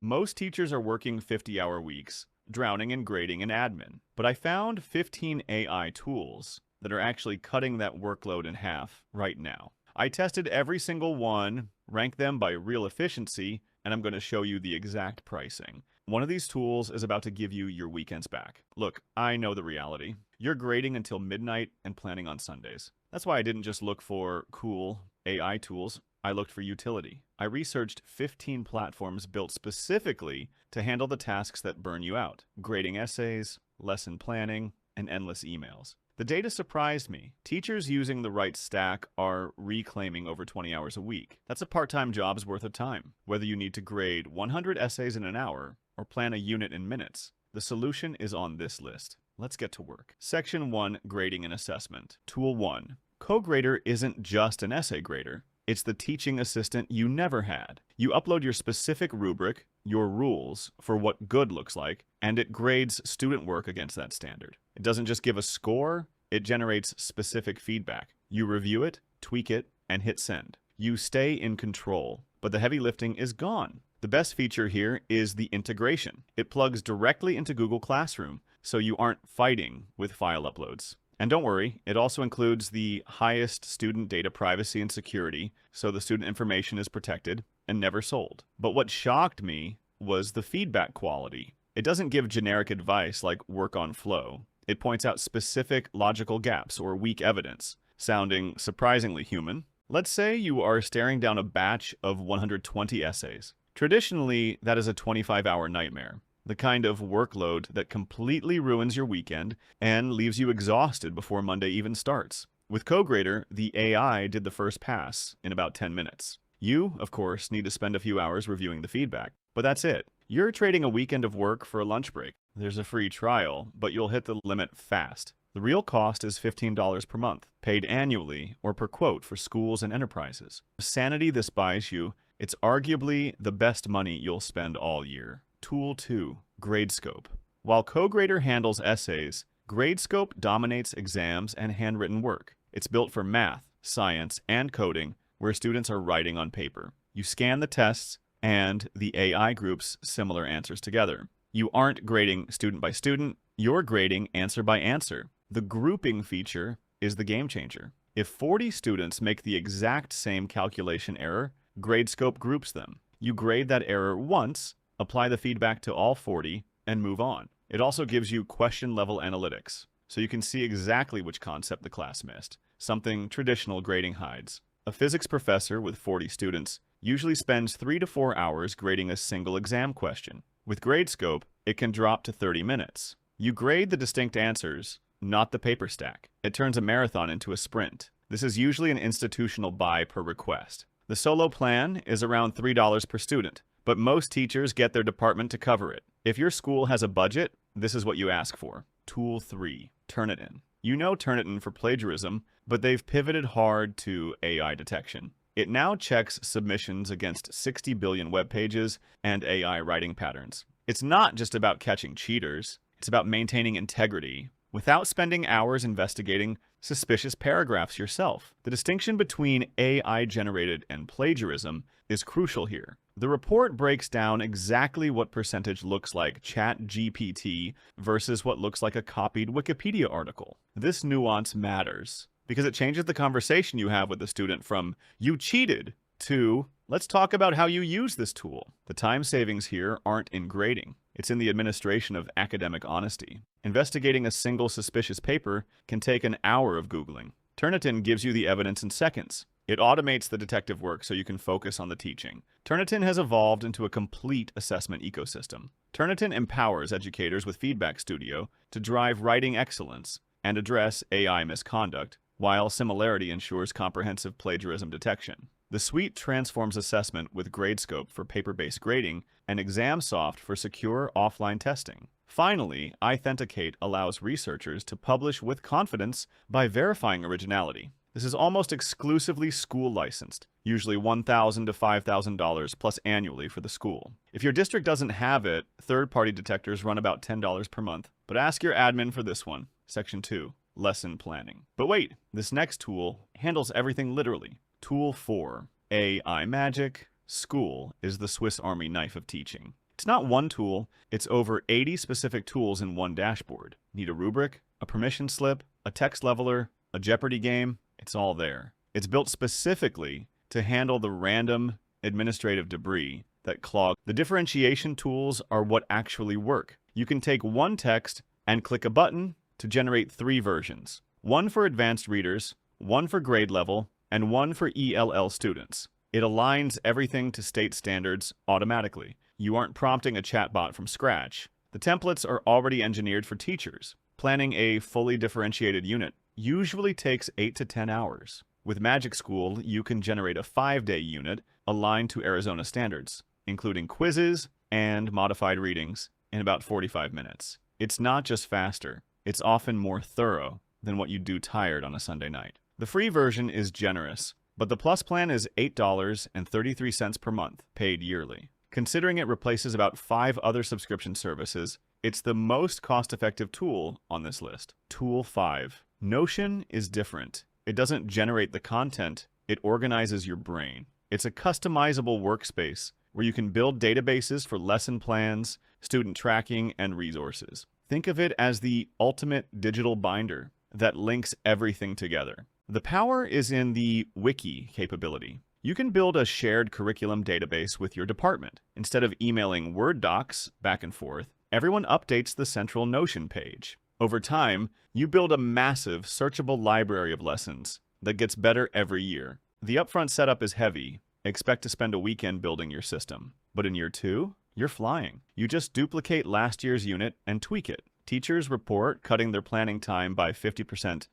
Most teachers are working 50-hour weeks, drowning in grading and admin. But I found 15 AI tools that are actually cutting that workload in half right now. I tested every single one, ranked them by real efficiency, and I'm going to show you the exact pricing. One of these tools is about to give you your weekends back. Look, I know the reality. You're grading until midnight and planning on Sundays. That's why I didn't just look for cool AI tools. I looked for utility. I researched 15 platforms built specifically to handle the tasks that burn you out: grading essays, lesson planning, and endless emails. The data surprised me. Teachers using the right stack are reclaiming over 20 hours a week. That's a part-time job's worth of time. Whether you need to grade 100 essays in an hour or plan a unit in minutes, the solution is on this list. Let's get to work. Section 1, Grading and Assessment. Tool 1. CoGrader isn't just an essay grader. It's the teaching assistant you never had. You upload your specific rubric, your rules for what good looks like, and it grades student work against that standard. It doesn't just give a score, it generates specific feedback. You review it, tweak it, and hit send. You stay in control, but the heavy lifting is gone. The best feature here is the integration. It plugs directly into Google Classroom, so you aren't fighting with file uploads. And don't worry, it also includes the highest student data privacy and security, so the student information is protected and never sold. But what shocked me was the feedback quality. It doesn't give generic advice like work on flow. It points out specific logical gaps or weak evidence, sounding surprisingly human. Let's say you are staring down a batch of 120 essays. Traditionally, that is a 25-hour nightmare. The kind of workload that completely ruins your weekend and leaves you exhausted before Monday even starts. With CoGrader, the AI did the first pass in about 10 minutes. You, of course, need to spend a few hours reviewing the feedback, but that's it. You're trading a weekend of work for a lunch break. There's a free trial, but you'll hit the limit fast. The real cost is $15 per month, paid annually or per quote for schools and enterprises. The sanity this buys you, it's arguably the best money you'll spend all year. Tool 2, Gradescope. While CoGrader handles essays, Gradescope dominates exams and handwritten work. It's built for math, science, and coding, where students are writing on paper. You scan the tests, and the AI groups similar answers together. You aren't grading student by student, you're grading answer by answer. The grouping feature is the game changer. If 40 students make the exact same calculation error, Gradescope groups them. You grade that error once, apply the feedback to all 40, and move on. It also gives you question-level analytics, so you can see exactly which concept the class missed, something traditional grading hides. A physics professor with 40 students usually spends 3 to 4 hours grading a single exam question. With Gradescope, it can drop to 30 minutes. You grade the distinct answers, not the paper stack. It turns a marathon into a sprint. This is usually an institutional buy per request. The solo plan is around $3 per student, but most teachers get their department to cover it. If your school has a budget, this is what you ask for. Tool 3, Turnitin. You know Turnitin for plagiarism, but they've pivoted hard to AI detection. It now checks submissions against 60 billion web pages and AI writing patterns. It's not just about catching cheaters, it's about maintaining integrity without spending hours investigating suspicious paragraphs yourself. The distinction between AI-generated and plagiarism is crucial here. The report breaks down exactly what percentage looks like Chatgpt versus what looks like a copied Wikipedia article. This nuance matters because it changes the conversation you have with the student from "you cheated" to "let's talk about how you use this tool." The time savings here aren't in grading. It's in the administration of academic honesty. Investigating a single suspicious paper can take an hour of Googling. Turnitin gives you the evidence in seconds. It automates the detective work so you can focus on the teaching. Turnitin has evolved into a complete assessment ecosystem. Turnitin empowers educators with Feedback Studio to drive writing excellence and address AI misconduct, while Similarity ensures comprehensive plagiarism detection. The suite transforms assessment with Gradescope for paper-based grading and ExamSoft for secure offline testing. Finally, Authenticate allows researchers to publish with confidence by verifying originality. This is almost exclusively school licensed, usually $1,000 to $5,000 plus annually for the school. If your district doesn't have it, third-party detectors run about $10 per month. But ask your admin for this one. Section 2, Lesson Planning. But wait, this next tool handles everything literally. Tool 4, AI Magic. School is the Swiss Army knife of teaching. It's not one tool, it's over 80 specific tools in one dashboard. Need a rubric, a permission slip, a text leveler, a Jeopardy game? It's all there. It's built specifically to handle the random administrative debris that clog. The differentiation tools are what actually work. You can take one text and click a button to generate 3 versions. One for advanced readers, one for grade level, and one for ELL students. It aligns everything to state standards automatically. You aren't prompting a chatbot from scratch. The templates are already engineered for teachers. Planning a fully differentiated unit usually takes 8 to 10 hours. With Magicschool, you can generate a 5-day unit aligned to Arizona standards, including quizzes and modified readings, in about 45 minutes. It's not just faster, it's often more thorough than what you'd do tired on a Sunday night. The free version is generous, but the Plus plan is $8.33 per month, paid yearly. Considering it replaces about 5 other subscription services, it's the most cost-effective tool on this list. Tool 5. Notion is different. It doesn't generate the content, it organizes your brain. It's a customizable workspace where you can build databases for lesson plans, student tracking, and resources. Think of it as the ultimate digital binder that links everything together. The power is in the wiki capability. You can build a shared curriculum database with your department. Instead of emailing Word docs back and forth, everyone updates the central Notion page. Over time, you build a massive, searchable library of lessons that gets better every year. The upfront setup is heavy. Expect to spend a weekend building your system. But in year 2, you're flying. You just duplicate last year's unit and tweak it. Teachers report cutting their planning time by 50%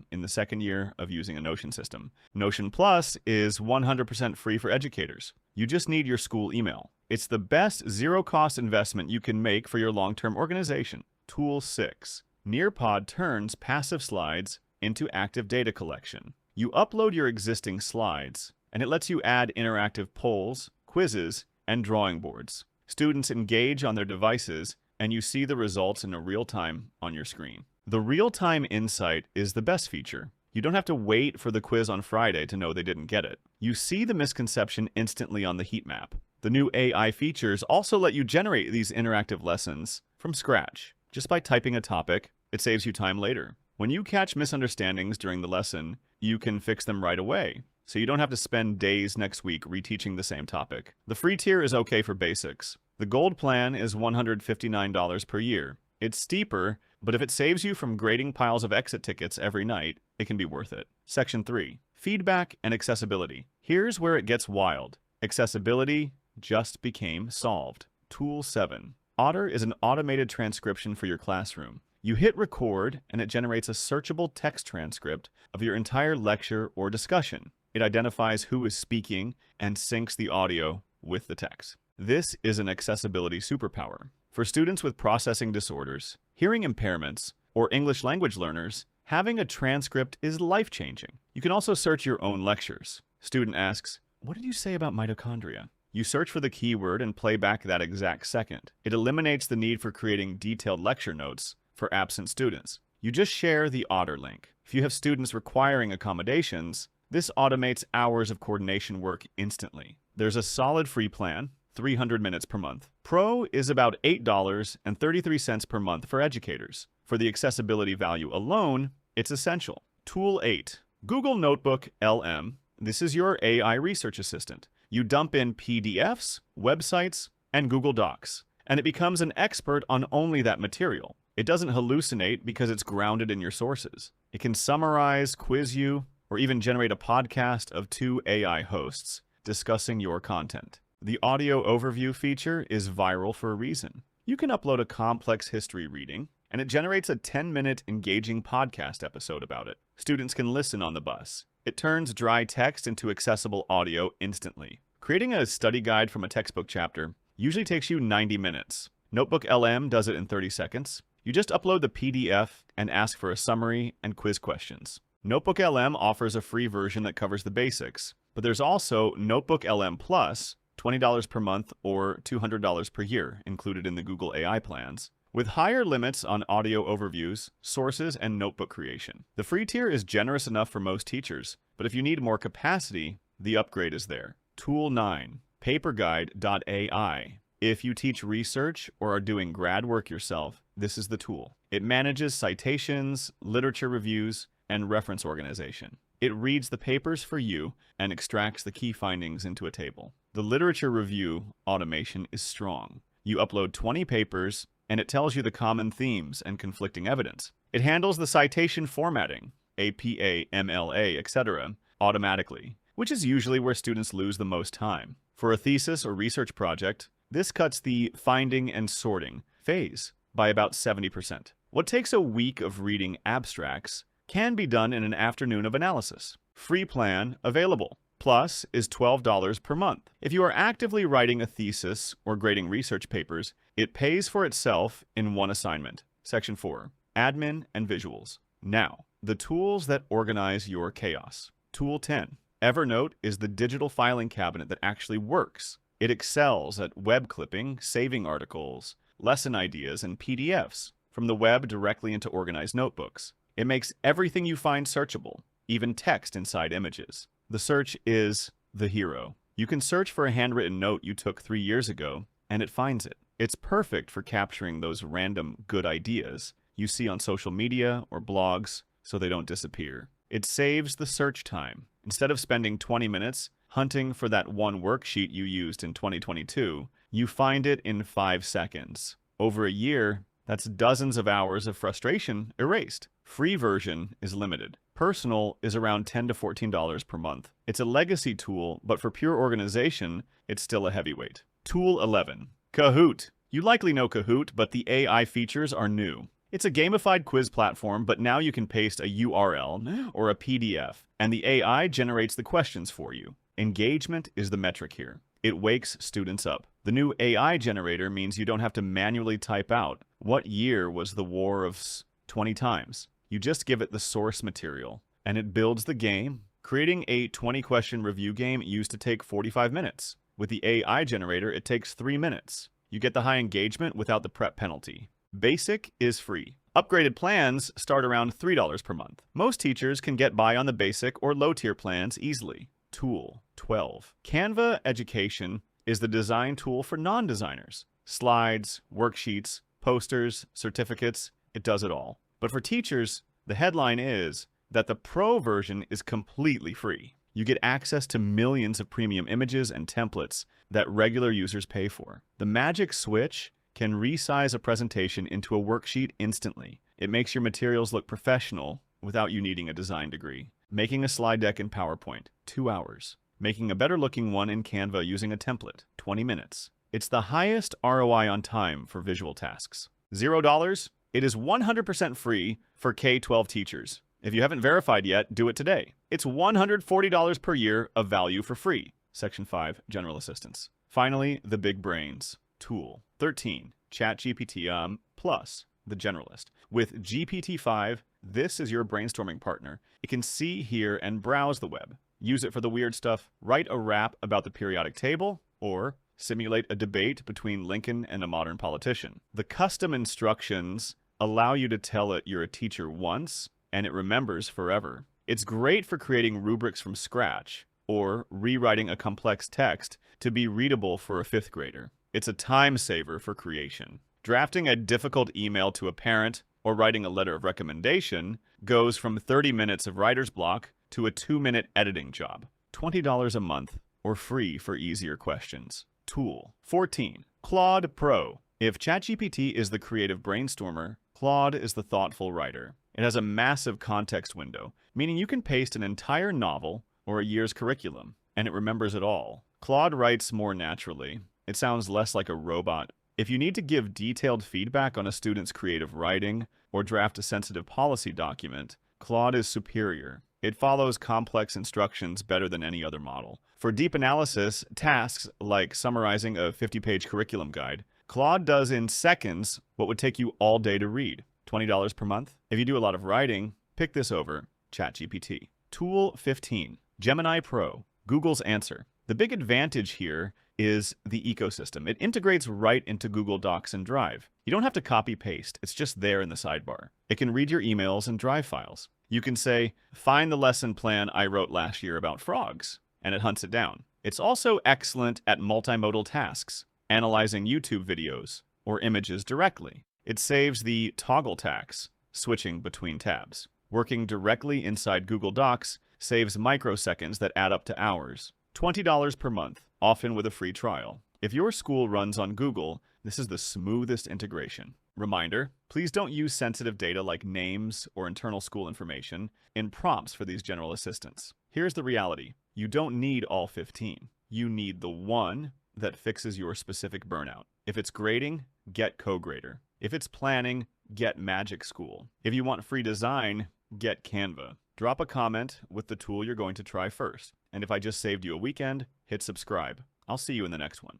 in the second year of using a Notion system. Notion Plus is 100% free for educators. You just need your school email. It's the best zero-cost investment you can make for your long-term organization. Tool 6. Nearpod turns passive slides into active data collection. You upload your existing slides, and it lets you add interactive polls, quizzes, and drawing boards. Students engage on their devices, and you see the results in real time on your screen. The real-time insight is the best feature. You don't have to wait for the quiz on Friday to know they didn't get it. You see the misconception instantly on the heat map. The new AI features also let you generate these interactive lessons from scratch. Just by typing a topic, it saves you time later. When you catch misunderstandings during the lesson, you can fix them right away, so you don't have to spend days next week reteaching the same topic. The free tier is okay for basics. The gold plan is $159 per year. It's steeper, but if it saves you from grading piles of exit tickets every night, it can be worth it. Section 3. Feedback and accessibility. Here's where it gets wild. Accessibility just became solved. Tool 7. Otter is an automated transcription for your classroom. You hit record, and it generates a searchable text transcript of your entire lecture or discussion. It identifies who is speaking and syncs the audio with the text. This is an accessibility superpower. For students with processing disorders, hearing impairments, or English language learners, having a transcript is life-changing. You can also search your own lectures. Student asks, "What did you say about mitochondria?" You search for the keyword and play back that exact second. It eliminates the need for creating detailed lecture notes for absent students. You just share the Otter link. If you have students requiring accommodations, this automates hours of coordination work instantly. There's a solid free plan, 300 minutes per month. Pro is about $8.33 per month for educators. For the accessibility value alone, it's essential. Tool 8. Google Notebooklm. This is your AI research assistant. You dump in PDFs, websites, and Google Docs, and it becomes an expert on only that material. It doesn't hallucinate because it's grounded in your sources. It can summarize, quiz you, or even generate a podcast of 2 AI hosts discussing your content. The audio overview feature is viral for a reason. You can upload a complex history reading, and it generates a 10-minute engaging podcast episode about it. Students can listen on the bus. It turns dry text into accessible audio instantly. Creating a study guide from a textbook chapter usually takes you 90 minutes. Notebooklm does it in 30 seconds. You just upload the PDF and ask for a summary and quiz questions. Notebooklm offers a free version that covers the basics, but there's also Notebooklm Plus, $20 per month or $200 per year, included in the Google AI plans, with higher limits on audio overviews, sources, and notebook creation. The free tier is generous enough for most teachers, but if you need more capacity, the upgrade is there. Tool 9. Paperguide.ai. If you teach research or are doing grad work yourself, this is the tool. It manages citations, literature reviews, and reference organization. It reads the papers for you and extracts the key findings into a table. The literature review automation is strong. You upload 20 papers, and it tells you the common themes and conflicting evidence. It handles the citation formatting, APA, MLA, etc., automatically, which is usually where students lose the most time. For a thesis or research project, this cuts the finding and sorting phase by about 70%. What takes a week of reading abstracts can be done in an afternoon of analysis. Free plan available. Plus is $12 per month. If you are actively writing a thesis or grading research papers, it pays for itself in one assignment. Section 4. Admin and Visuals. Now, the tools that organize your chaos. Tool 10. Evernote is the digital filing cabinet that actually works. It excels at web clipping, saving articles, lesson ideas, and PDFs from the web directly into organized notebooks. It makes everything you find searchable, even text inside images. The search is the hero. You can search for a handwritten note you took 3 years ago, and it finds it. It's perfect for capturing those random good ideas you see on social media or blogs so they don't disappear. It saves the search time. Instead of spending 20 minutes hunting for that one worksheet you used in 2022, you find it in 5 seconds. Over a year, that's dozens of hours of frustration erased. Free version is limited. Personal is around $10 to $14 per month. It's a legacy tool, but for pure organization, it's still a heavyweight. Tool 11. Kahoot. You likely know Kahoot, but the AI features are new. It's a gamified quiz platform, but now you can paste a URL or a PDF, and the AI generates the questions for you. Engagement is the metric here. It wakes students up. The new AI generator means you don't have to manually type out what year was the War of 20 times. You just give it the source material, and it builds the game. Creating a 20-question review game used to take 45 minutes. With the AI generator, it takes 3 minutes. You get the high engagement without the prep penalty. Basic is free. Upgraded plans start around $3 per month. Most teachers can get by on the basic or low-tier plans easily. Tool 12. Canva Education is the design tool for non-designers. Slides, worksheets, posters, certificates, it does it all. But for teachers, the headline is that the Pro version is completely free. You get access to millions of premium images and templates that regular users pay for. The magic switch can resize a presentation into a worksheet instantly. It makes your materials look professional without you needing a design degree. Making a slide deck in PowerPoint, 2 hours. Making a better looking one in Canva using a template, 20 minutes. It's the highest ROI on time for visual tasks. $0? It is 100% free for K-12 teachers. If you haven't verified yet, do it today. It's $140 per year of value for free. Section 5, General Assistance. Finally, the big brains. Tool 13, Chatgpt Plus, the generalist. With GPT-5, this is your brainstorming partner. It can see, hear, and browse the web. Use it for the weird stuff. Write a rap about the periodic table, or simulate a debate between Lincoln and a modern politician. The custom instructions allow you to tell it you're a teacher once, and it remembers forever. It's great for creating rubrics from scratch, or rewriting a complex text to be readable for a 5th grader. It's a time saver for creation. Drafting a difficult email to a parent or writing a letter of recommendation goes from 30 minutes of writer's block to a 2-minute editing job. $20 a month, or free for easier questions. Tool 14. Claude Pro. If ChatGPT is the creative brainstormer, Claude is the thoughtful writer. It has a massive context window, meaning you can paste an entire novel or a year's curriculum, and it remembers it all. Claude writes more naturally. It sounds less like a robot. If you need to give detailed feedback on a student's creative writing or draft a sensitive policy document, Claude is superior. It follows complex instructions better than any other model. For deep analysis, tasks like summarizing a 50-page curriculum guide, Claude does in seconds what would take you all day to read. $20 per month? If you do a lot of writing, pick this over ChatGPT. Tool 15. Gemini Pro. Google's answer. The big advantage here is the ecosystem. It integrates right into Google Docs and Drive. You don't have to copy-paste. It's just there in the sidebar. It can read your emails and Drive files. You can say, find the lesson plan I wrote last year about frogs, and it hunts it down. It's also excellent at multimodal tasks. analyzing YouTube videos or images directly. It saves the toggle tax, switching between tabs. Working directly inside Google Docs saves microseconds that add up to hours. $20 per month, often with a free trial. If your school runs on Google, this is the smoothest integration. Reminder, please don't use sensitive data like names or internal school information in prompts for these general assistants. Here's the reality. You don't need all 15. You need the one that fixes your specific burnout. If it's grading, get CoGrader. If it's planning, get Magicschool. If you want free design, get Canva. Drop a comment with the tool you're going to try first. And if I just saved you a weekend, hit subscribe. I'll see you in the next one.